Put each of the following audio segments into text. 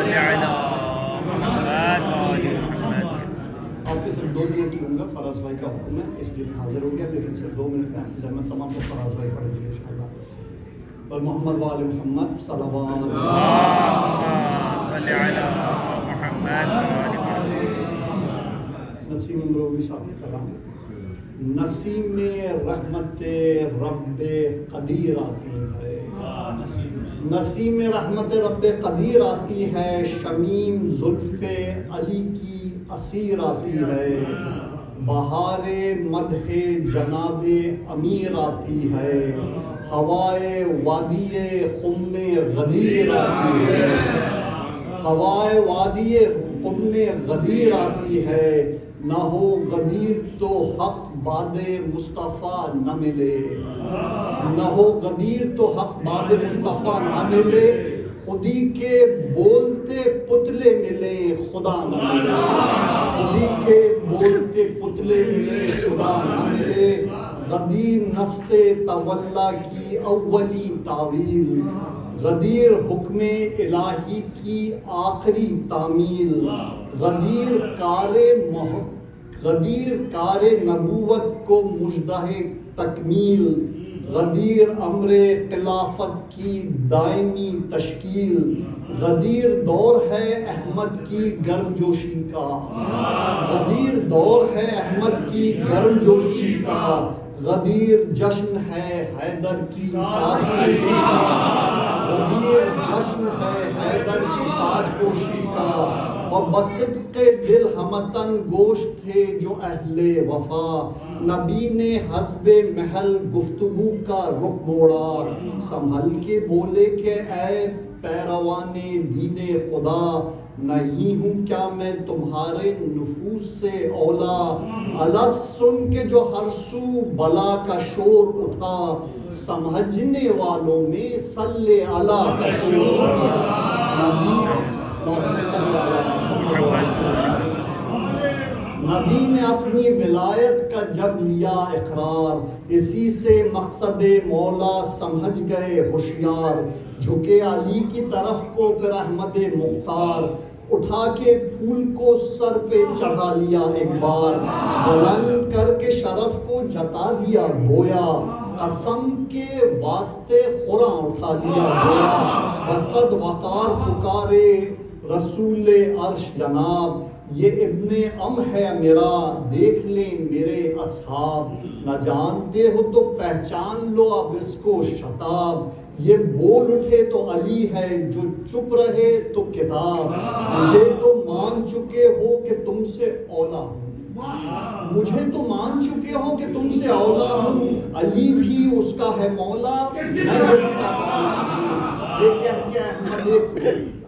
صل علی محمد آپ کے صرف 2 منٹ لوں گا، فراز بھائی کا حکم ہے اس لیے حاضر ہو گیا، لیکن صرف 2 منٹ میں آپ کی زحمت تمام کو فراز بھائی پڑھیں گے انشاءاللہ۔ اور محمد وآل محمد صلوات صل علی محمد نسیم امروی صاحب کا کلام، نسیم رحمت رب قدیر آتی ہے، نسیم رحمت رب قدیر آتی ہے، شمیم زلف علی کی اسیر آتی ہے، بہار مدح جناب امیر آتی ہے، ہوائے وادی خم غدیر آتی ہے، ہوائے وادی خم غدیر آتی ہے، نہ ہو غدیر تو حق باد مصطفیٰ نہ ملے، نہ ہو غدیر تو حق باد مصطفیٰ نہ ملے، خودی کے بولتے پتلے ملے خدا نہ ملے، خودی کے بولتے پتلے ملے خدا نہ ملے، غدیر نص تولا کی اولی تعویل، غدیر حکم الہی کی آخری تعمیل، غدیر کار نبوت کو مژدہ تکمیل، غدیر امر خلافت کی دائمی تشکیل، غدیر دور ہے احمد کی گرم جوشی کا، غدیر دور ہے احمد کی گرم جوشی کا، غدیر جشن ہے حیدر کی تاج پوشی کا، غدیر جشن ہے حیدر کی تاج پوشی کا، اور بصدق دل ہمتن گوشت تھے جو اہل وفا، نبی نے حسب محل گفتگو کا رخ موڑا، سنبھل کے بولے کہ اے پیروان دین خدا، نہیں ہوں کیا میں تمہارے نفوس سے اولا، الس سن کے جو ہر سو بلا کا شور اٹھا، سمجھنے والوں میں صلی علی کا شور اٹھا، نبی نے اپنی ولایت کا جب لیا اقرار، اسی سے مقصد مولا سمجھ گئے ہوشیار، جھکے علی کی طرف کو پھر احمد مختار، اٹھا کے پھول کو سر پہ چڑھا لیا ایک بار، بلند کر کے شرف کو جتا دیا گویا، قسم کے واسطے خراں اٹھا دیا گویا، بصد وقار پکارے رسول عرش جناب، یہ ابن ام ہے میرا دیکھ لیں میرے اصحاب، نہ جانتے ہو تو پہچان لو اب اس کو شتاب، یہ بول اٹھے تو علی ہے جو چپ رہے تو کتاب، مجھے تو مان چکے ہو کہ تم سے اولا ہوں، مجھے تو مان چکے ہو کہ تم سے اولا ہوں، علی بھی اس کا ہے مولا میں اس کا مولا ہوں، یہ کہہ کے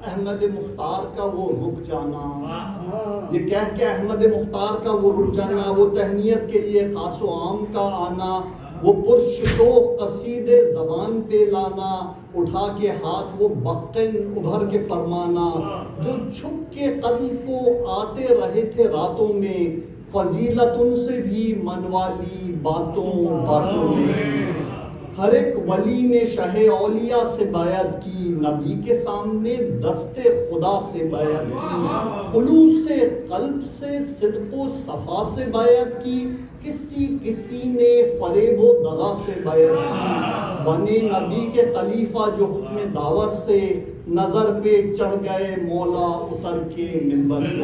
احمد مختار کا وہ رک جانا، یہ کہہ کے احمد مختار کا وہ رک جانا، وہ تہنیت کے لیے خاص و عام کا آنا، وہ پرشکوہ قصیدے زبان پہ لانا، اٹھا کے ہاتھ وہ بقن ابھر کے فرمانا، جو چھپ کے قتل کو آتے رہے تھے راتوں میں، فضیلت ان سے بھی منوا لی باتوں باتوں میں، ہر ایک ولی نے شہ اولیاء سے بیعت کی، نبی کے سامنے دست خدا سے بیعت کی، خلوص قلب سے صدق و صفا سے بیعت کی، کسی نے فریب و دغا سے بیعت کی، بنے نبی کے خلیفہ جو حکم داور سے، نظر پہ چڑھ گئے مولا اتر کے منبر سے۔